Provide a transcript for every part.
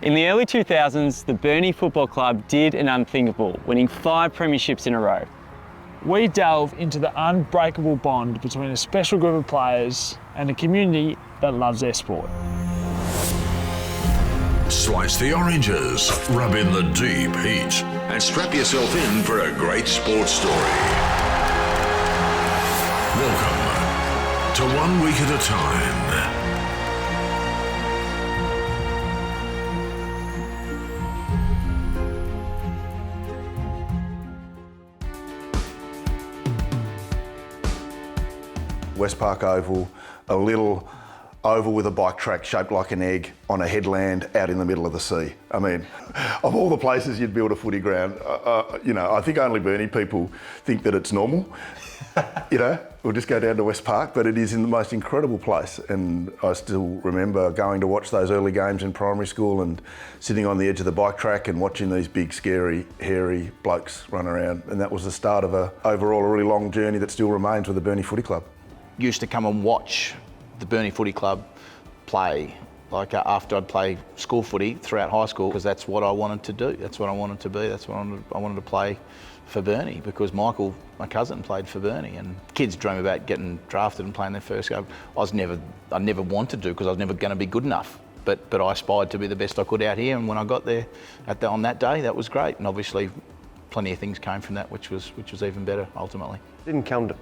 In the early 2000s, the Burnie Football Club did an unthinkable, winning 5 premierships in a row. We delve into the unbreakable bond between a special group of players and a community that loves their sport. Slice the oranges, rub in the deep heat, and strap yourself in for a great sports story. Welcome to 1 Week at a Time. West Park Oval, a little oval with a bike track shaped like an egg on a headland out in the middle of the sea. I mean, of all the places you'd build a footy ground, I think only Burnie people think that it's normal. We'll just go down to West Park, but it is in the most incredible place. And I still remember going to watch those early games in primary school and sitting on the edge of the bike track and watching these big, scary, hairy blokes run around. And that was the start of a really long journey that still remains with the Burnie Footy Club. Used to come and watch the Burnie Footy Club play, like after I'd play school footy throughout high school, because that's what I wanted to do. That's what I wanted to be. That's what I wanted to play for Burnie, because Michael, my cousin, played for Burnie, and kids dream about getting drafted and playing their first game. I never wanted to, because I was never going to be good enough. But I aspired to be the best I could out here, and when I got there on that day, that was great. And obviously, plenty of things came from that, which was even better ultimately. Didn't come to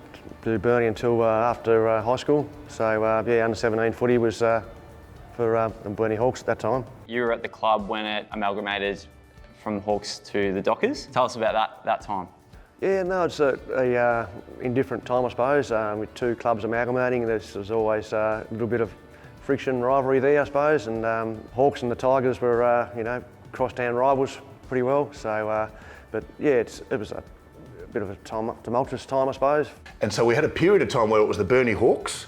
Burnie until after high school. So under 17 footy was for the Burnie Hawks at that time. You were at the club when it amalgamated from Hawks to the Dockers. Tell us about that time. Yeah, no, it's a indifferent time, I suppose. With 2 clubs amalgamating, there's always a little bit of friction, rivalry there, I suppose. And Hawks and the Tigers were, crosstown rivals pretty well. So, but yeah, it was a bit of a tumultuous time, I suppose. And so we had a period of time where it was the Burnie Hawks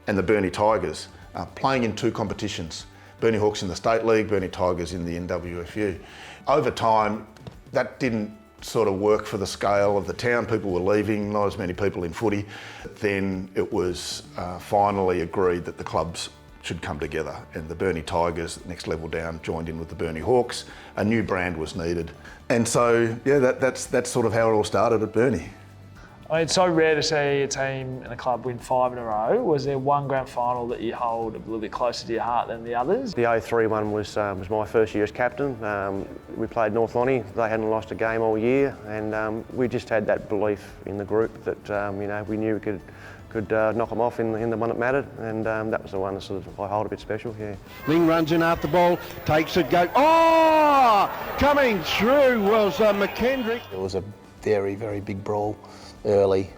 and the Burnie Tigers playing in 2 competitions. Burnie Hawks in the State League, Burnie Tigers in the NWFU. Over time, that didn't sort of work for the scale of the town. People were leaving, not as many people in footy. Then it was finally agreed that the clubs should come together, and the Burnie Tigers, next level down, joined in with the Burnie Hawks. A new brand was needed. And so, yeah, that's sort of how it all started at Burnie. I mean, it's so rare to see a team and a club win 5 in a row. Was there one grand final that you hold a little bit closer to your heart than the others? The 03 one was my first year as captain. We played North Lonnie. They hadn't lost a game all year, and we just had that belief in the group that we knew we could knock them off in the one that mattered, and that was the one that sort of I hold a bit special, yeah. Ling runs in after the ball, takes it, goes, coming through was McKendrick. It was a very, very big brawl early.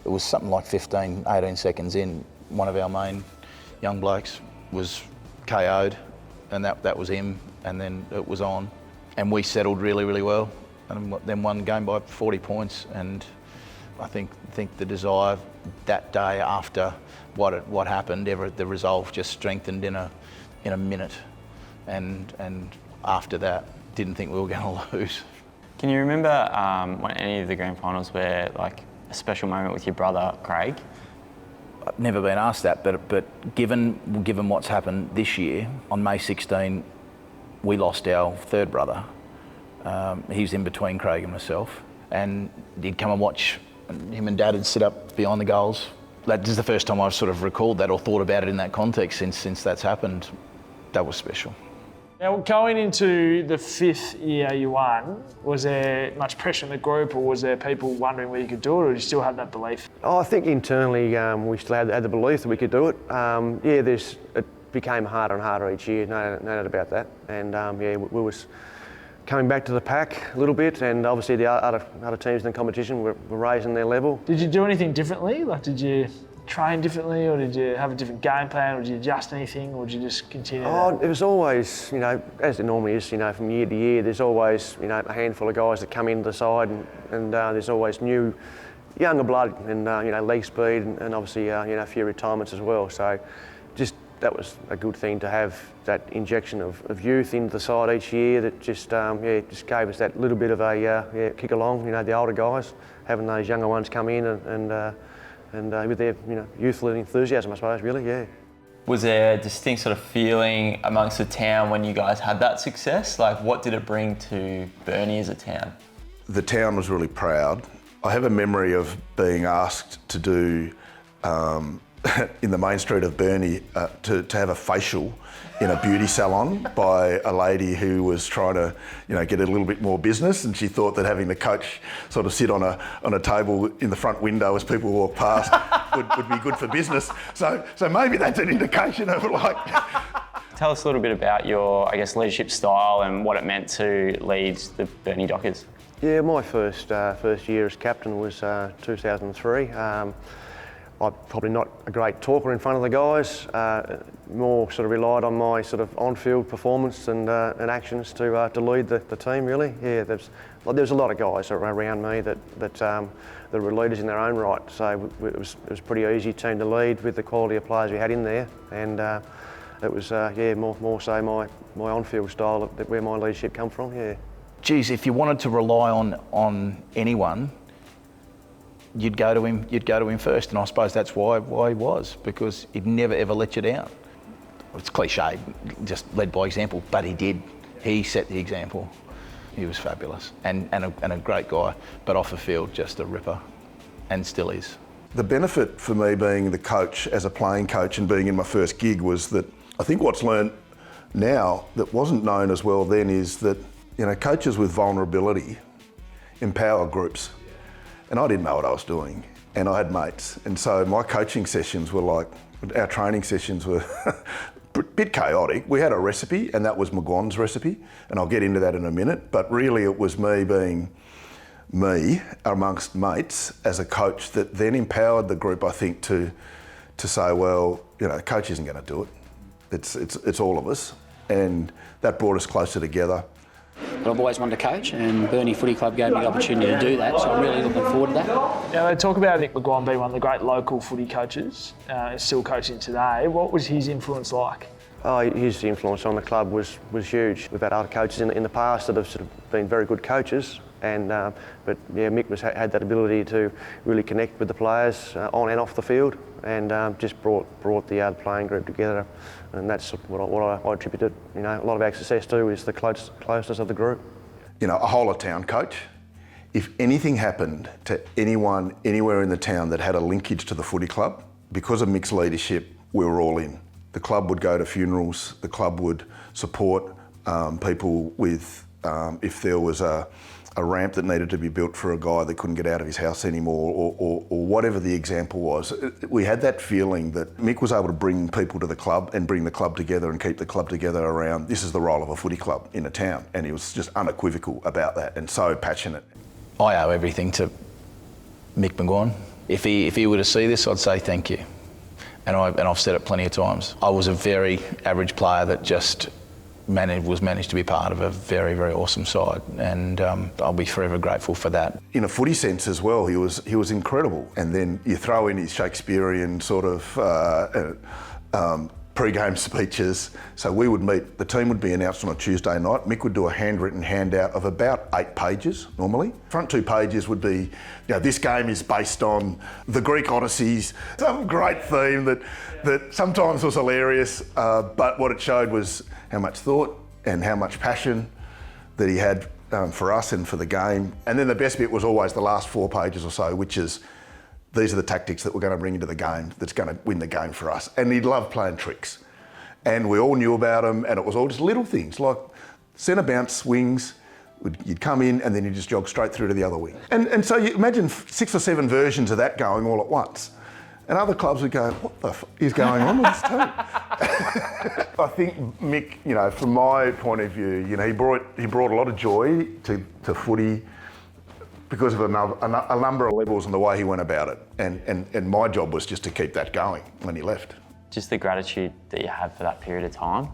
It was something like 15, 18 seconds in. One of our main young blokes was KO'd, and that was him, and then it was on. And we settled really, really well, and then won the game by 40 points, and I think the desire that day after what happened, the resolve just strengthened in a minute, and after that, didn't think we were going to lose. Can you remember when any of the grand finals were like a special moment with your brother, Craig? I've never been asked that, but given what's happened this year, on May 16, we lost our 3rd brother. He's in between Craig and myself, and he'd come and watch. And him and Dad would sit up behind the goals. That is the first time I've sort of recalled that or thought about it in that context since that's happened. That was special. Now, going into the 5th year you won, was there much pressure in the group, or was there people wondering whether you could do it, or did you still have that belief? I think internally we still had the belief that we could do it. It became harder and harder each year, no doubt about that. And we was coming back to the pack a little bit, and obviously the other teams in the competition were raising their level. Did you do anything differently? Like, did you train differently, or did you have a different game plan, or did you adjust anything, or did you just continue? It was always, as it normally is, from year to year, there's always, a handful of guys that come into the side, and there's always new, younger blood, and leg speed, and obviously, a few retirements as well. So, just that was a good thing to have that injection of youth into the side each year. That just gave us that little bit of a kick along. The older guys having those younger ones come in and with their youthful enthusiasm, I suppose, really, yeah. Was there a distinct sort of feeling amongst the town when you guys had that success? Like, what did it bring to Burnie as a town? The town was really proud. I have a memory of being asked to do, in the main street of Burnie, to have a facial in a beauty salon by a lady who was trying to, get a little bit more business, and she thought that having the coach sort of sit on a table in the front window as people walk past would be good for business. So maybe that's an indication of like. Tell us a little bit about your, leadership style and what it meant to lead the Burnie Dockers. Yeah, my first year as captain was 2003. I'm probably not a great talker in front of the guys. More sort of relied on my sort of on-field performance and actions to lead the team. Really, yeah. There's a lot of guys around me that were leaders in their own right. So it was pretty easy team to lead with the quality of players we had in there, and it was more so my on-field style where my leadership come from. Yeah. Geez, if you wanted to rely on anyone, you'd go to him first, and I suppose that's why he was, because he'd never ever let you down. It's cliche, just led by example, but he did. He set the example. He was fabulous and a great guy, but off the field, just a ripper, and still is. The benefit for me being the coach as a playing coach and being in my first gig was that I think what's learned now that wasn't known as well then is that coaches with vulnerability empower groups. And I didn't know what I was doing, and I had mates. And so my coaching sessions were like, our training sessions were a bit chaotic. We had a recipe, and that was McGuane's recipe, and I'll get into that in a minute. But really it was me being me amongst mates as a coach that then empowered the group, I think, to say, well, the coach isn't going to do it. It's all of us. And that brought us closer together. But I've always wanted to coach, and Burnie Footy Club gave me the opportunity to do that, so I'm really looking forward to that. Now, they talk about Mick McGuane being one of the great local footy coaches, still coaching today. What was his influence like? His influence on the club was huge. We've had other coaches in the past that have sort of been very good coaches, but Mick had that ability to really connect with the players on and off the field, and just brought the playing group together, and that's what I attribute a lot of our success to is the closeness of the group. A whole of town coach. If anything happened to anyone anywhere in the town that had a linkage to the footy club, because of Mick's leadership, we were all in. The club would go to funerals, the club would support people with, if there was a ramp that needed to be built for a guy that couldn't get out of his house anymore, or whatever the example was. We had that feeling that Mick was able to bring people to the club and bring the club together and keep the club together around, this is the role of a footy club in a town. And he was just unequivocal about that and so passionate. I owe everything to Mick McGuane. If he were to see this, I'd say thank you. And I've said it plenty of times. I was a very average player that just managed to be part of a very, very awesome side, and I'll be forever grateful for that. In a footy sense as well, he was incredible. And then you throw in his Shakespearean sort of pre-game speeches. So we would meet, the team would be announced on a Tuesday night. Mick would do a handwritten handout of about 8 pages normally. Front 2 pages would be, this game is based on the Greek Odysseys, some great theme that sometimes was hilarious, but what it showed was how much thought and how much passion that he had for us and for the game. And then the best bit was always the last 4 pages or so, which is, these are the tactics that we're going to bring into the game that's going to win the game for us. And he loved playing tricks. And we all knew about them, and it was all just little things, like centre bounce wings, you'd come in and then you'd just jog straight through to the other wing. And so you imagine 6 or 7 versions of that going all at once. And other clubs would go, what the f is going on with this team? I think Mick, from my point of view, he brought a lot of joy to footy, because of a number of levels and the way he went about it. And my job was just to keep that going when he left. Just the gratitude that you had for that period of time.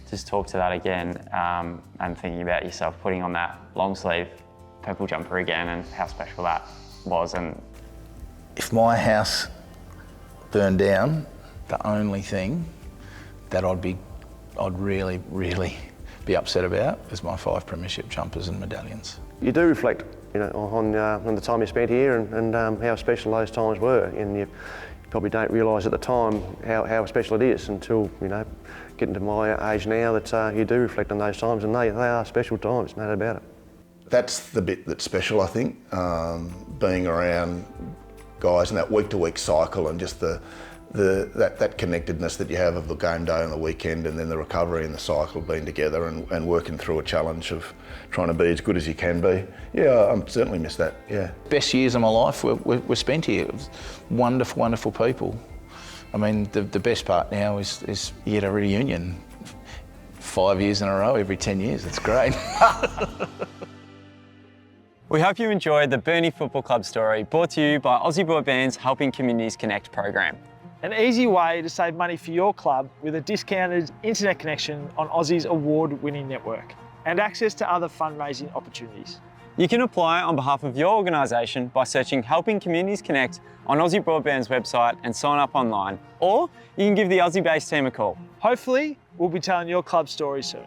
Just talk to that again, and thinking about yourself putting on that long sleeve purple jumper again and how special that was. And if my house burned down, the only thing that I'd really, really be upset about is my 5 premiership jumpers and medallions. You do reflect on the time you spent here and how special those times were. And probably don't realise at the time how special it is until, you know, getting to my age now that you do reflect on those times, and they are special times, no doubt about it. That's the bit that's special, I think, being around guys in that week-to-week cycle and just that connectedness that you have of the game day and the weekend, and then the recovery and the cycle being together and working through a challenge of trying to be as good as you can be. Yeah, I certainly miss that, yeah. Best years of my life were spent here. It was wonderful, wonderful people. I mean, the best part now is you get a reunion 5 years in a row every 10 years. It's great. We hope you enjoyed the Burnie Football Club story, brought to you by Aussie Broadband's Helping Communities Connect program. An easy way to save money for your club with a discounted internet connection on Aussie's award-winning network and access to other fundraising opportunities. You can apply on behalf of your organisation by searching Helping Communities Connect on Aussie Broadband's website and sign up online, or you can give the Aussie-based team a call. Hopefully, we'll be telling your club story soon.